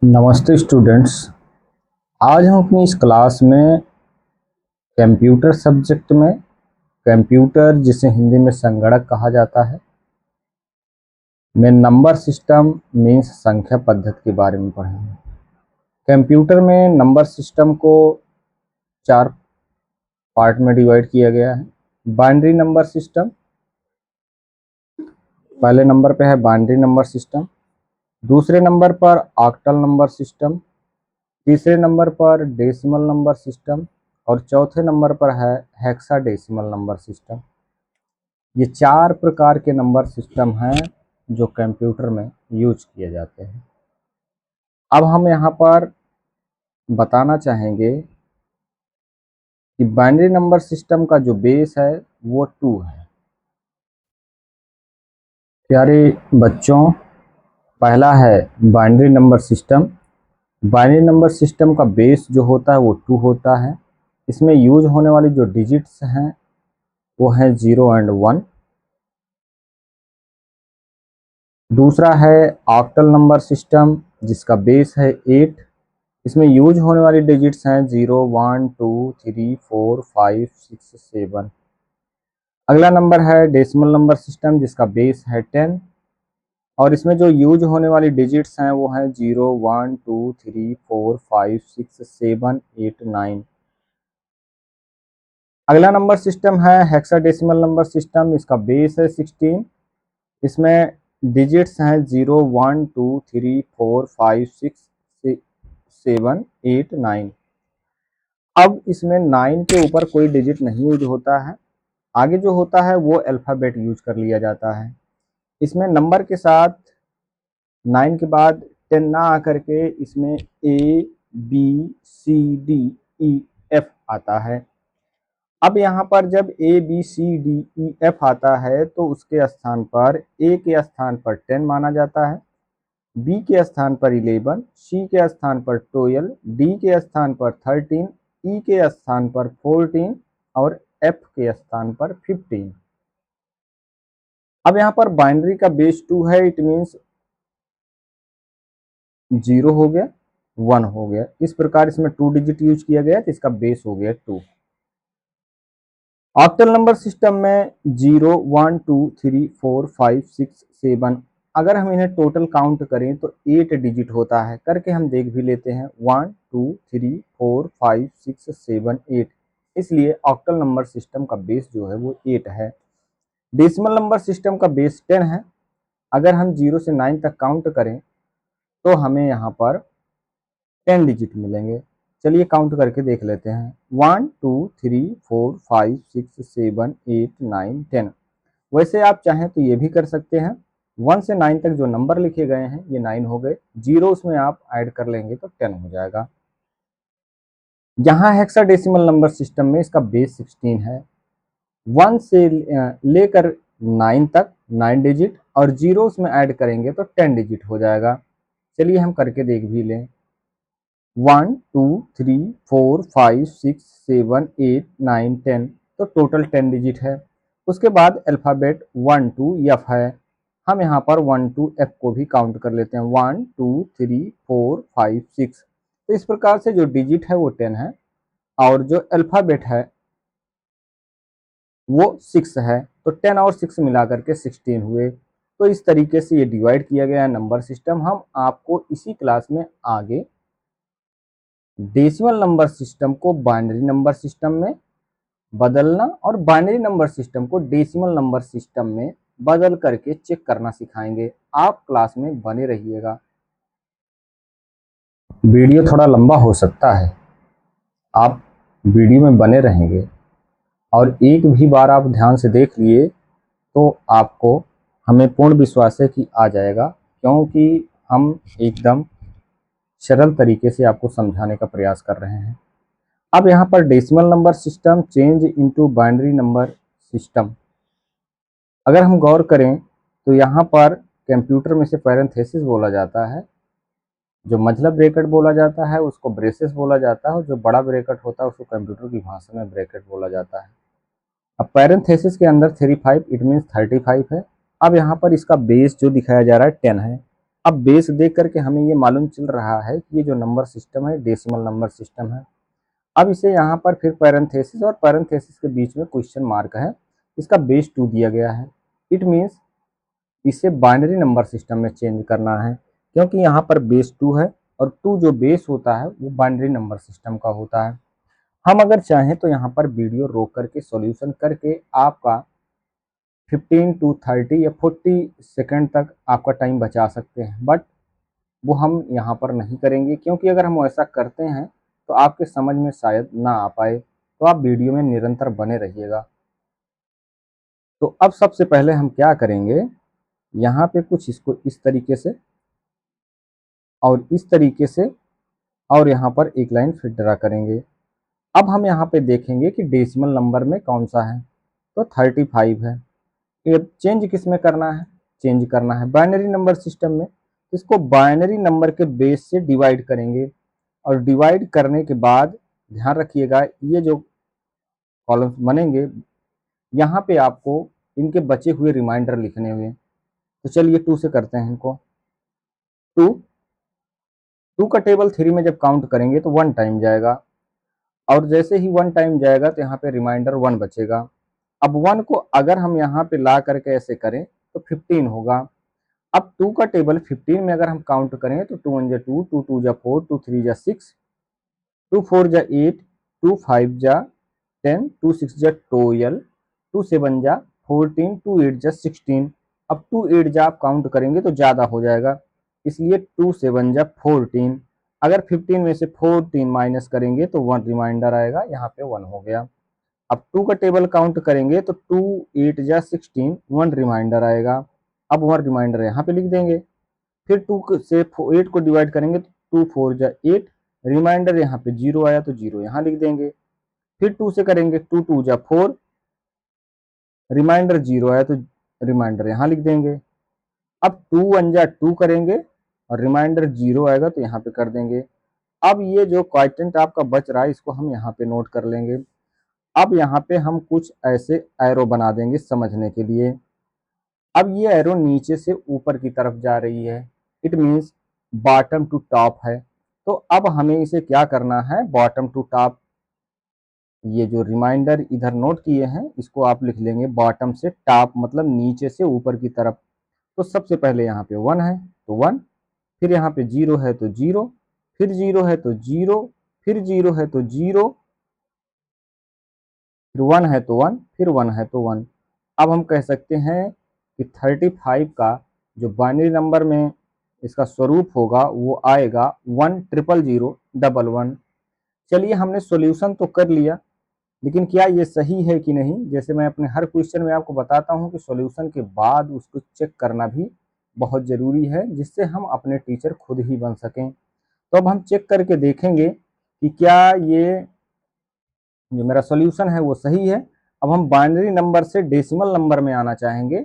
नमस्ते स्टूडेंट्स। आज हम अपनी इस क्लास में कंप्यूटर सब्जेक्ट में कंप्यूटर जिसे हिंदी में संगणक कहा जाता है में नंबर सिस्टम मीन्स संख्या पद्धति के बारे में पढ़ेंगे। कंप्यूटर में नंबर सिस्टम को 4 पार्ट में डिवाइड किया गया है। बाइनरी नंबर सिस्टम, पहले नंबर पे है बाइनरी नंबर सिस्टम, दूसरे नंबर पर ऑक्टल नंबर सिस्टम, तीसरे नंबर पर डेसिमल नंबर सिस्टम और चौथे नंबर पर है हेक्साडेसिमल नंबर सिस्टम। ये 4 प्रकार के नंबर सिस्टम हैं जो कंप्यूटर में यूज किए जाते हैं। अब हम यहाँ पर बताना चाहेंगे कि बाइनरी नंबर सिस्टम का जो बेस है वो 2 है। प्यारे बच्चों, पहला है binary number system. Binary number system का बेस जो होता है वो 2 होता है। इसमें यूज होने वाली जो डिजिट्स हैं वो है 0 एंड 1। दूसरा है ऑक्टल नंबर सिस्टम जिसका बेस है 8। इसमें यूज होने वाली डिजिट्स हैं 0, 1, 2, 3, 4, 5, 6, 7। अगला नंबर है डेसिमल नंबर सिस्टम जिसका बेस है 10 और इसमें जो यूज होने वाली डिजिट्स हैं वो हैं 0, 1, 2, 3, 4, 5, 6, 7, 8, 9। अगला नंबर सिस्टम है हेक्साडेसिमल नंबर सिस्टम। इसका बेस है 16। इसमें डिजिट्स हैं 0, 1, 2, 3, 4, 5, 6, 7, 8, 9। अब इसमें 9 के ऊपर कोई डिजिट नहीं यूज होता है। आगे जो होता है वो अल्फ़ाबेट यूज कर लिया जाता है। इसमें नंबर के साथ 9 के बाद 10 ना आकर के इसमें A, B, C, D, E, F आता है। अब यहाँ पर जब A, B, C, D, E, F आता है तो उसके स्थान पर A के स्थान पर 10 माना जाता है, B के स्थान पर 11, C के स्थान पर 12, D के स्थान पर 13, E के स्थान पर 14 और F के स्थान पर 15। अब यहाँ पर बाइनरी का बेस 2 है, इट मीन्स 0 हो गया, 1 हो गया। इस प्रकार इसमें 2 डिजिट यूज किया गया तो इसका बेस हो गया 2। ऑक्टल नंबर सिस्टम में 0, 1, 2, 3, 4, 5, 6, 7, अगर हम इन्हें टोटल काउंट करें तो 8 डिजिट होता है। करके हम देख भी लेते हैं 1, 2, 3, 4, 5, 6, 7, 8। इसलिए ऑक्टल नंबर सिस्टम का बेस जो है वो 8 है। डेसिमल नंबर सिस्टम का बेस 10 है। अगर हम 0 से 9 तक काउंट करें तो हमें यहाँ पर 10 डिजिट मिलेंगे। चलिए काउंट करके देख लेते हैं 1, 2, 3, 4, 5, 6, 7, 8, 9, 10। वैसे आप चाहें तो ये भी कर सकते हैं। 1 से 9 तक जो नंबर लिखे गए हैं ये 9 हो गए, 0 उसमें आप ऐड कर लेंगे तो 10 हो जाएगा। यहाँ हेक्साडेसिमल नंबर सिस्टम में इसका बेस 16 है। 1 से लेकर 9 तक 9 डिजिट और 0 उसमें ऐड करेंगे तो 10 डिजिट हो जाएगा। चलिए हम करके देख भी लें 1, 2, 3, 4, 5, 6, 7, 8, 9, 10 तो टोटल 10 डिजिट है। उसके बाद अल्फ़ाबेट 1 to F है। हम यहाँ पर 1 to F को भी काउंट कर लेते हैं 1, 2, 3, 4, 5, 6। तो इस प्रकार से जो डिजिट है वो 10 है और जो अल्फ़ाबेट है वो 6 है। तो 10 और 6 मिला करके 16 हुए। तो इस तरीके से ये डिवाइड किया गया है नंबर सिस्टम। हम आपको इसी क्लास में आगे डेसिमल नंबर सिस्टम को बाइनरी नंबर सिस्टम में बदलना और बाइनरी नंबर सिस्टम को डेसिमल नंबर सिस्टम में बदल करके चेक करना सिखाएंगे। आप क्लास में बने रहिएगा। वीडियो थोड़ा लंबा हो सकता है, आप वीडियो में बने रहेंगे और एक भी बार आप ध्यान से देख लिए तो आपको हमें पूर्ण विश्वास है कि आ जाएगा, क्योंकि हम एकदम सरल तरीके से आपको समझाने का प्रयास कर रहे हैं। अब यहाँ पर decimal number system change into binary number system, अगर हम गौर करें तो यहाँ पर कंप्यूटर में से पैरेंथेसिस बोला जाता है, जो मझला ब्रैकेट बोला जाता है उसको ब्रेसेस बोला जाता है और जो बड़ा ब्रैकेट होता है उसको कंप्यूटर की भाषा में ब्रैकेट बोला जाता है। अब पैरेंथेसिस के अंदर 35 इट मीन्स 35 है। अब यहाँ पर इसका बेस जो दिखाया जा रहा है 10 है। अब बेस देख करके हमें ये मालूम चल रहा है कि ये जो नंबर सिस्टम है डेसिमल नंबर सिस्टम है। अब इसे यहाँ पर फिर पैरेंथेसिस और पैरेंथेसिस के बीच में क्वेश्चन मार्क है, इसका बेस 2 दिया गया है। इट मीन्स इसे बाइनरी नंबर सिस्टम में चेंज करना है, क्योंकि यहाँ पर बेस 2 है और 2 जो बेस होता है वो बाइनरी नंबर सिस्टम का होता है। हम अगर चाहें तो यहाँ पर वीडियो रोक करके सॉल्यूशन करके आपका 15 टू 30 या 40 सेकंड तक आपका टाइम बचा सकते हैं, बट वो हम यहाँ पर नहीं करेंगे, क्योंकि अगर हम ऐसा करते हैं तो आपके समझ में शायद ना आ पाए। तो आप वीडियो में निरंतर बने रहिएगा। तो अब सबसे पहले हम क्या करेंगे, यहाँ पे कुछ इसको इस तरीके से और इस तरीके से और यहाँ पर एक लाइन फिर ड्रा करेंगे। अब हम यहाँ पे देखेंगे कि डेसिमल नंबर में कौन सा है, तो 35 है। ये चेंज किस में करना है, चेंज करना है बाइनरी नंबर सिस्टम में। इसको बाइनरी नंबर के बेस से डिवाइड करेंगे और डिवाइड करने के बाद ध्यान रखिएगा ये जो कॉलम्स बनेंगे यहाँ पे आपको इनके बचे हुए रिमाइंडर लिखने हुए। तो चलिए 2 से करते हैं इनको। 2 2 का टेबल 3 में जब काउंट करेंगे तो 1 टाइम जाएगा और जैसे ही 1 टाइम जाएगा तो यहाँ पे रिमाइंडर 1 बचेगा। अब 1 को अगर हम यहाँ पे ला करके ऐसे करें तो 15 होगा। अब 2 का टेबल 15 में अगर हम काउंट करें तो 2 1 जा 2, 2 2 जा 4, 2 3 जा 6, 2 4 जा 8, 2 5 जा 10, 2 6 जा 12, 2 7 जा 14, 2 8 जा 16। अब 2 8 जा आप काउंट करेंगे तो ज़्यादा हो जाएगा, इसलिए 2 7 जा 14। अगर 15 में से 14 माइनस करेंगे तो 1 रिमाइंडर आएगा, यहाँ पे 1 हो गया। अब 2 का टेबल काउंट करेंगे तो 2 8 जा 16, 1 रिमाइंडर आएगा। अब 1 रिमाइंडर यहाँ पे लिख देंगे। फिर 2 से 8 को डिवाइड करेंगे तो 2 4 जा 8, रिमाइंडर यहाँ पे 0 आया तो 0 यहाँ लिख देंगे। फिर 2 से करेंगे 2 2 जा 4, रिमाइंडर 0 आया तो रिमाइंडर यहाँ लिख देंगे। अब 2 1 जा 2 करेंगे और रिमाइंडर 0 आएगा तो यहाँ पे कर देंगे। अब ये जो क्वाइटेंट आपका बच रहा है इसको हम यहाँ पे नोट कर लेंगे। अब यहाँ पे हम कुछ ऐसे एरो बना देंगे समझने के लिए। अब ये एरो नीचे से ऊपर की तरफ जा रही है, it means bottom to top है। तो अब हमें इसे क्या करना है, बॉटम टू टॉप। ये जो रिमाइंडर इधर नोट किए हैं इसको आप लिख लेंगे बॉटम से टॉप, मतलब नीचे से ऊपर की तरफ। तो सबसे पहले यहाँ पे 1 है तो 1, फिर यहाँ पे 0 है तो 0, फिर 0 है तो 0, फिर 0 है तो 0, फिर 1 है तो 1, फिर 1 है तो 1। अब हम कह सकते हैं कि 35 का जो बाइनरी नंबर में इसका स्वरूप होगा वो आएगा 1 0 0 0 1 1। चलिए हमने सॉल्यूशन तो कर लिया, लेकिन क्या ये सही है कि नहीं, जैसे मैं अपने हर क्वेश्चन में आपको बताता हूँ कि सॉल्यूशन के बाद उसको चेक करना भी बहुत ज़रूरी है, जिससे हम अपने टीचर खुद ही बन सकें। तो अब हम चेक करके देखेंगे कि क्या ये जो मेरा सॉल्यूशन है वो सही है। अब हम बाइनरी नंबर से डेसिमल नंबर में आना चाहेंगे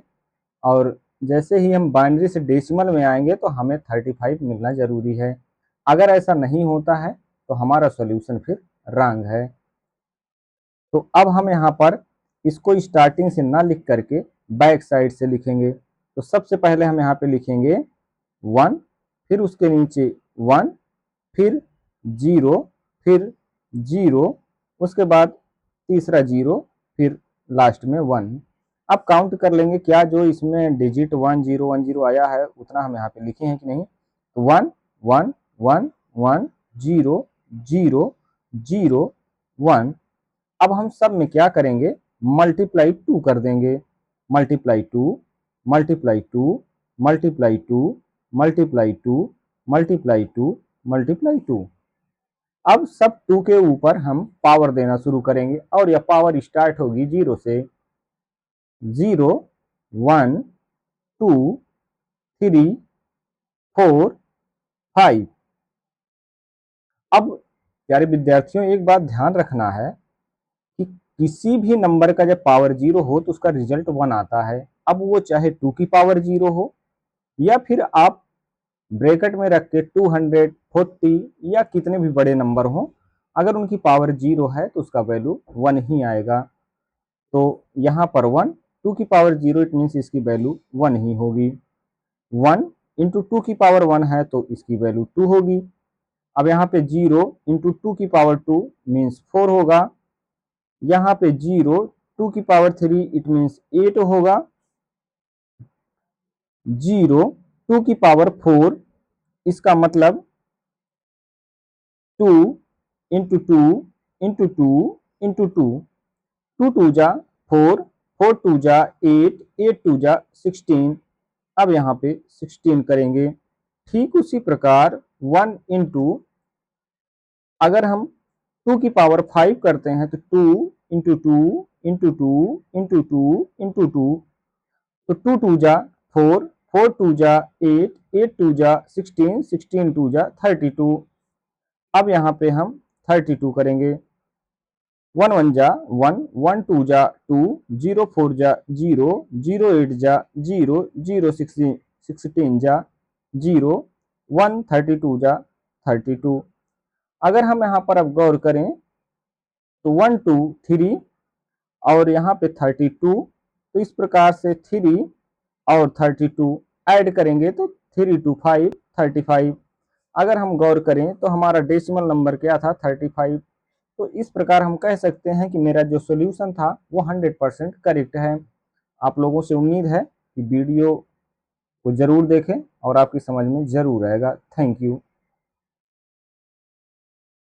और जैसे ही हम बाइनरी से डेसिमल में आएंगे तो हमें 35 मिलना ज़रूरी है। अगर ऐसा नहीं होता है तो हमारा सॉल्यूशन फिर रॉन्ग है। तो अब हम यहाँ पर इसको स्टार्टिंग से ना लिख करके बैक साइड से लिखेंगे। तो सबसे पहले हम यहाँ पे लिखेंगे 1, फिर उसके नीचे 1, फिर 0, फिर 0, उसके बाद तीसरा 0, फिर लास्ट में 1। अब काउंट कर लेंगे क्या जो इसमें डिजिट 1 0 1 0 आया है उतना हम यहाँ पे लिखे हैं कि नहीं। तो 1 1 1 1 0 0 0 1। अब हम सब में क्या करेंगे, मल्टीप्लाई 2 कर देंगे। Multiply 2 multiply 2 multiply 2 multiply 2 multiply 2 multiply 2। अब सब 2 के ऊपर हम पावर देना शुरू करेंगे और यह पावर स्टार्ट होगी 0 से। 0 1 2 3 4 5। अब प्यारे विद्यार्थियों एक बात ध्यान रखना है कि किसी भी नंबर का जब पावर 0 हो तो उसका रिजल्ट 1 आता है। अब वो चाहे 2 की पावर 0 हो या फिर आप ब्रैकेट में रख के 240 या कितने भी बड़े नंबर हो, अगर उनकी पावर 0 है तो उसका वैल्यू 1 ही आएगा। तो यहाँ पर 1, 2 की पावर 0 इट मीन्स इसकी वैल्यू 1 ही होगी। 1 इंटू 2 की पावर 1 है तो इसकी वैल्यू 2 होगी। अब यहाँ पे 0 इंटू 2 की पावर 2 मीन्स 4 होगा। यहाँ पे 0 2 की पावर 3 इट मीन्स 8 होगा। 0 2 की पावर 4 इसका मतलब 2 इंटू 2 इंटू 2 इंटू 2, 2 2 जा 4, 4 2 जा 8, 8 2 जा 16। अब यहाँ पे 16 करेंगे। ठीक उसी प्रकार 1 इंटू, अगर हम 2 की पावर 5 करते हैं तो 2 इंटू 2 इंटू 2 इंटू 2 इंटू 2, तो 2 2 जा 4, 4 2 जा 8, 8 2 जा 16, 16 2 जा 32। अब यहाँ पे हम 32 करेंगे। 1 1 जा 1, 1 2 जा 2, 0 4 जा 0, 0 8 जा 0, 0 16 जा 0, 1 32 जा 32। अगर हम यहाँ पर अब गौर करें तो 1 2 3 और यहाँ पे 32, तो इस प्रकार से 3 और 32 ऐड करेंगे तो 3 2 5 35। अगर हम गौर करें तो हमारा डेसिमल नंबर क्या था 35। तो इस प्रकार हम कह सकते हैं कि मेरा जो सॉल्यूशन था वो 100% करेक्ट है। आप लोगों से उम्मीद है कि वीडियो को जरूर देखें और आपकी समझ में जरूर आएगा। Thank you.